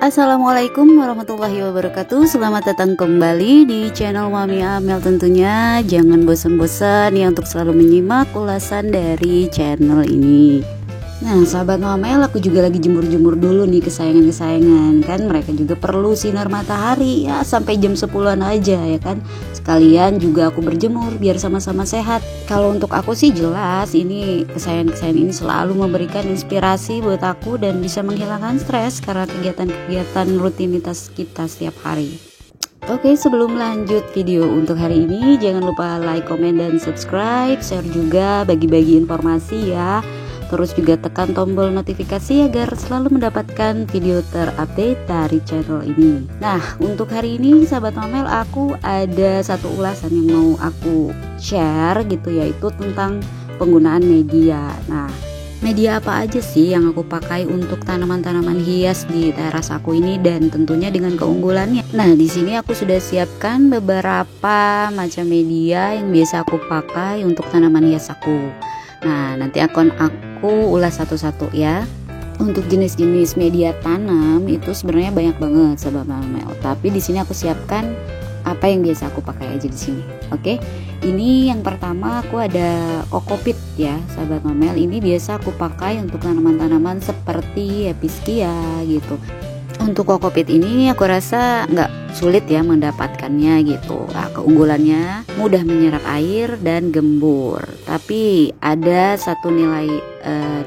Assalamualaikum warahmatullahi wabarakatuh. Selamat datang kembali di channel Mami Amel tentunya. Jangan bosan-bosan ya untuk selalu menyimak ulasan dari channel ini. Nah sahabat Mamel, aku juga lagi jemur-jemur dulu nih kesayangan-kesayangan. Kan mereka juga perlu sinar matahari ya, sampai jam 10-an aja ya kan. Sekalian juga aku berjemur biar sama-sama sehat. Kalau untuk aku sih jelas ini kesayangan-kesayangan ini selalu memberikan inspirasi buat aku dan bisa menghilangkan stres karena kegiatan-kegiatan rutinitas kita setiap hari. Oke, sebelum lanjut video untuk hari ini, jangan lupa like, komen, dan subscribe. Share juga, bagi-bagi informasi ya. Terus juga tekan tombol notifikasi agar selalu mendapatkan video terupdate dari channel ini. Nah, untuk hari ini sahabat Mamel, aku ada satu ulasan yang mau aku share gitu, yaitu tentang penggunaan media. Nah, media apa aja sih yang aku pakai untuk tanaman-tanaman hias di teras aku ini, dan tentunya dengan keunggulannya. Nah, di sini aku sudah siapkan beberapa macam media yang biasa aku pakai untuk tanaman hias aku. Nah, nanti akan aku ulas satu-satu ya. Untuk jenis-jenis media tanam itu sebenarnya banyak banget sahabat Mamel. Tapi di sini aku siapkan apa yang biasa aku pakai aja di sini. Oke. Ini yang pertama aku ada kokopit ya sahabat Mamel. Ini biasa aku pakai untuk tanaman-tanaman seperti Episkia gitu. Untuk kokopit ini aku rasa nggak sulit ya mendapatkannya gitu. Nah, keunggulannya mudah menyerap air dan gembur. Tapi ada satu nilai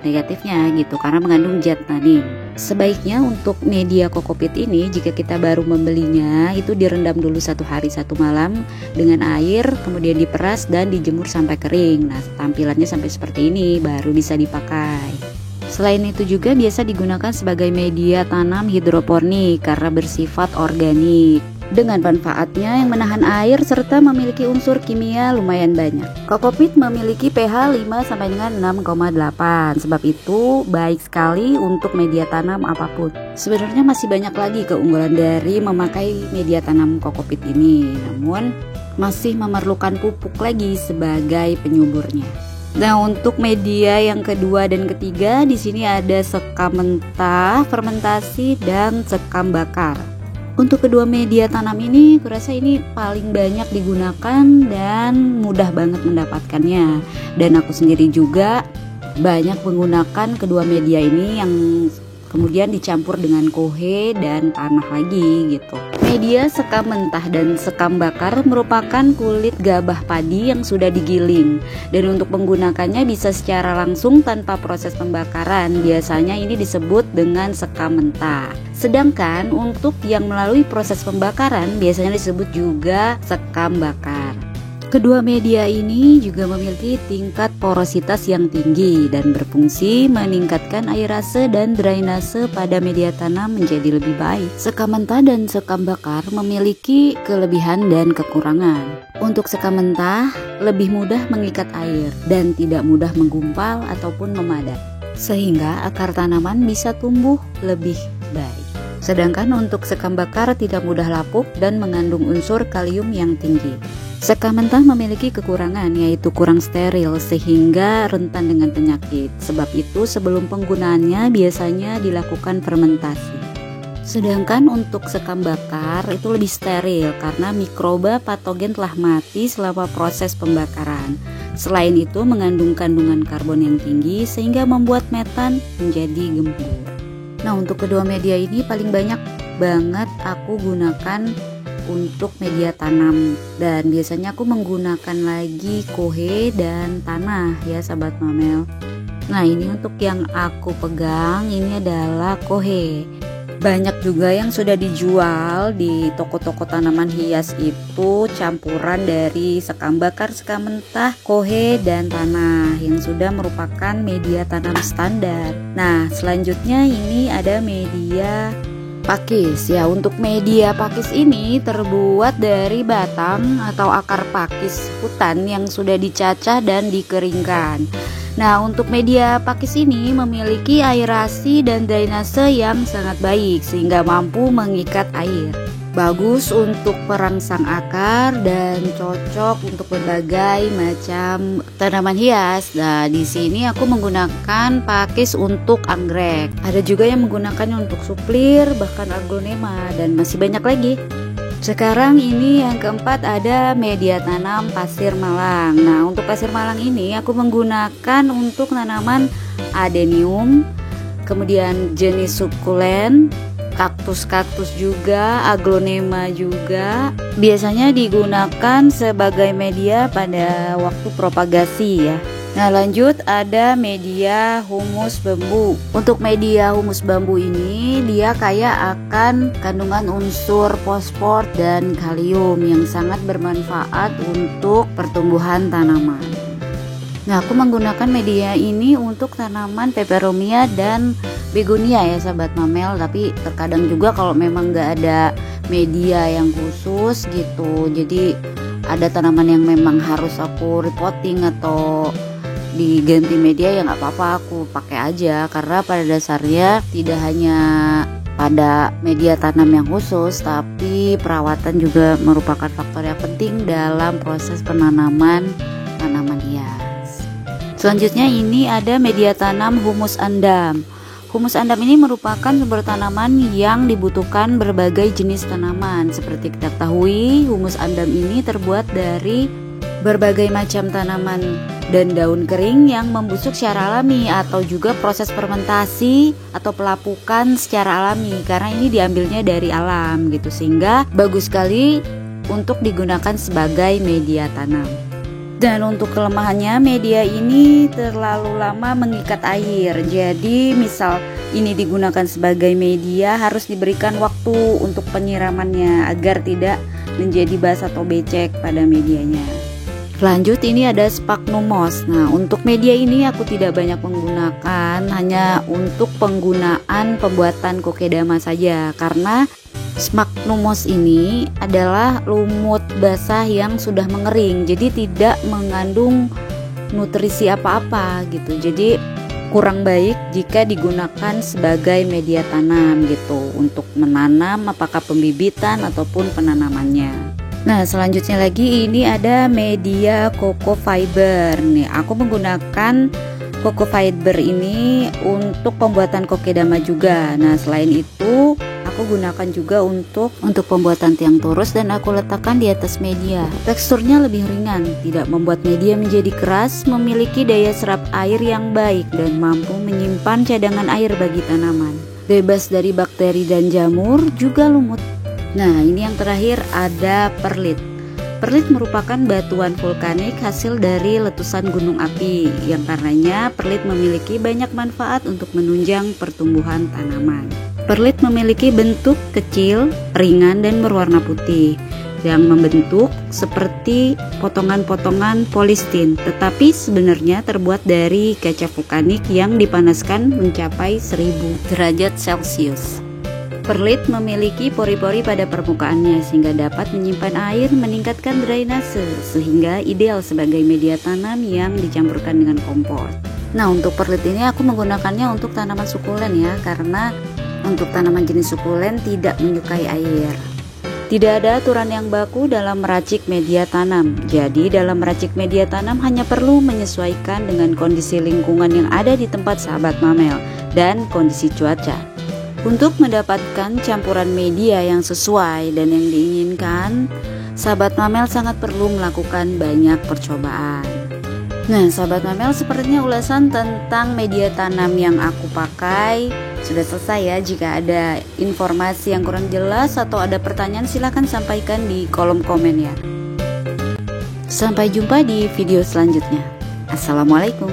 negatifnya gitu, karena mengandung zat tanin. Sebaiknya untuk media kokopit ini, jika kita baru membelinya, itu direndam dulu 1 hari 1 malam dengan air, kemudian diperas dan dijemur sampai kering. Nah, tampilannya sampai seperti ini baru bisa dipakai. Selain itu juga biasa digunakan sebagai media tanam hidroponik karena bersifat organik, dengan manfaatnya yang menahan air serta memiliki unsur kimia lumayan banyak. Kokopit memiliki pH 5 sampai dengan 6,8. Sebab itu baik sekali untuk media tanam apapun. Sebenarnya masih banyak lagi keunggulan dari memakai media tanam kokopit ini, namun masih memerlukan pupuk lagi sebagai penyuburnya. Nah, untuk media yang kedua dan ketiga di sini ada sekam mentah, fermentasi, dan sekam bakar. Untuk kedua media tanam ini, kurasa ini paling banyak digunakan dan mudah banget mendapatkannya. Dan aku sendiri juga banyak menggunakan kedua media ini yang kemudian dicampur dengan kohe dan tanah lagi gitu. Media sekam mentah dan sekam bakar merupakan kulit gabah padi yang sudah digiling, dan untuk menggunakannya bisa secara langsung tanpa proses pembakaran. Biasanya ini disebut dengan sekam mentah. Sedangkan untuk yang melalui proses pembakaran biasanya disebut juga sekam bakar. Kedua media ini juga memiliki tingkat porositas yang tinggi dan berfungsi meningkatkan aerase dan drainase pada media tanam menjadi lebih baik. Sekam mentah dan sekam bakar memiliki kelebihan dan kekurangan. Untuk sekam mentah lebih mudah mengikat air dan tidak mudah menggumpal ataupun memadat, sehingga akar tanaman bisa tumbuh lebih baik. Sedangkan untuk sekam bakar tidak mudah lapuk dan mengandung unsur kalium yang tinggi. Sekam mentah memiliki kekurangan, yaitu kurang steril sehingga rentan dengan penyakit. Sebab itu sebelum penggunaannya biasanya dilakukan fermentasi. Sedangkan untuk sekam bakar itu lebih steril karena mikroba patogen telah mati selama proses pembakaran. Selain itu mengandung kandungan karbon yang tinggi sehingga membuat metan menjadi gembur. Nah, untuk kedua media ini paling banyak banget aku gunakan untuk media tanam, dan biasanya aku menggunakan lagi kohe dan tanah ya sahabat Mamel. Nah, ini untuk yang aku pegang ini adalah kohe. Banyak juga yang sudah dijual di toko-toko tanaman hias itu campuran dari sekam bakar, sekam mentah, kohe, dan tanah yang sudah merupakan media tanam standar. Nah, selanjutnya ini ada media pakis ya. Untuk media pakis ini terbuat dari batang atau akar pakis hutan yang sudah dicacah dan dikeringkan. Nah, untuk media pakis ini memiliki aerasi dan drainase yang sangat baik sehingga mampu mengikat air. Bagus untuk perangsang akar dan cocok untuk berbagai macam tanaman hias. Nah, di sini aku menggunakan pakis untuk anggrek. Ada juga yang menggunakannya untuk suplir, bahkan aglonema, dan masih banyak lagi. Sekarang ini yang keempat ada media tanam pasir malang. Nah, untuk pasir malang ini aku menggunakan untuk tanaman adenium, kemudian jenis sukulen, kaktus-kaktus juga, aglonema juga. Biasanya digunakan sebagai media pada waktu propagasi ya. Nah, lanjut ada media humus bambu. Untuk media humus bambu ini dia kaya akan kandungan unsur fosfor dan kalium yang sangat bermanfaat untuk pertumbuhan tanaman. Nah, aku menggunakan media ini untuk tanaman peperomia dan begonia ya sahabat mamel, tapi terkadang juga kalau memang nggak ada media yang khusus gitu, jadi ada tanaman yang memang harus aku repotting atau diganti media, ya nggak apa-apa, aku pakai aja, karena pada dasarnya tidak hanya pada media tanam yang khusus, tapi perawatan juga merupakan faktor yang penting dalam proses penanaman tanaman hias. Selanjutnya ini ada media tanam humus andam. Humus andam ini merupakan sumber tanaman yang dibutuhkan berbagai jenis tanaman. Seperti kita ketahui, humus andam ini terbuat dari berbagai macam tanaman dan daun kering yang membusuk secara alami, atau juga proses fermentasi atau pelapukan secara alami, karena ini diambilnya dari alam gitu, sehingga bagus sekali untuk digunakan sebagai media tanam. Dan untuk kelemahannya, media ini terlalu lama mengikat air. Jadi misal ini digunakan sebagai media, harus diberikan waktu untuk penyiramannya agar tidak menjadi basah atau becek pada medianya. Lanjut, ini ada sphagnum moss. Nah, untuk media ini aku tidak banyak menggunakan, hanya untuk penggunaan pembuatan kokedama saja, karena sphagnum moss ini adalah lumut basah yang sudah mengering, jadi tidak mengandung nutrisi apa-apa gitu. Jadi kurang baik jika digunakan sebagai media tanam gitu, untuk menanam apakah pembibitan ataupun penanamannya. Nah, selanjutnya lagi ini ada media coco fiber. Nih, aku menggunakan coco fiber ini untuk pembuatan kokedama juga. Nah, selain itu aku gunakan juga untuk pembuatan tiang torus, dan aku letakkan di atas media. Teksturnya lebih ringan, tidak membuat media menjadi keras, memiliki daya serap air yang baik, dan mampu menyimpan cadangan air bagi tanaman. Bebas dari bakteri dan jamur, juga lumut. Nah, ini yang terakhir ada perlit. Perlit merupakan batuan vulkanik hasil dari letusan gunung api, yang karenanya perlit memiliki banyak manfaat untuk menunjang pertumbuhan tanaman. Perlit memiliki bentuk kecil, ringan, dan berwarna putih yang membentuk seperti potongan-potongan polistin, tetapi sebenarnya terbuat dari kaca vulkanik yang dipanaskan mencapai 1000 derajat Celcius. Perlit memiliki pori-pori pada permukaannya sehingga dapat menyimpan air, meningkatkan drainase, sehingga ideal sebagai media tanam yang dicampurkan dengan kompos. Nah, untuk perlit ini aku menggunakannya untuk tanaman sukulen ya, karena untuk tanaman jenis sukulen tidak menyukai air. Tidak ada aturan yang baku dalam meracik media tanam. Jadi dalam meracik media tanam hanya perlu menyesuaikan dengan kondisi lingkungan yang ada di tempat sahabat mamel dan kondisi cuaca. Untuk mendapatkan campuran media yang sesuai dan yang diinginkan, sahabat mamel sangat perlu melakukan banyak percobaan. Nah, sahabat mamel, sepertinya ulasan tentang media tanam yang aku pakai sudah selesai ya. Jika ada informasi yang kurang jelas atau ada pertanyaan, silahkan sampaikan di kolom komen ya. Sampai jumpa di video selanjutnya. Assalamualaikum.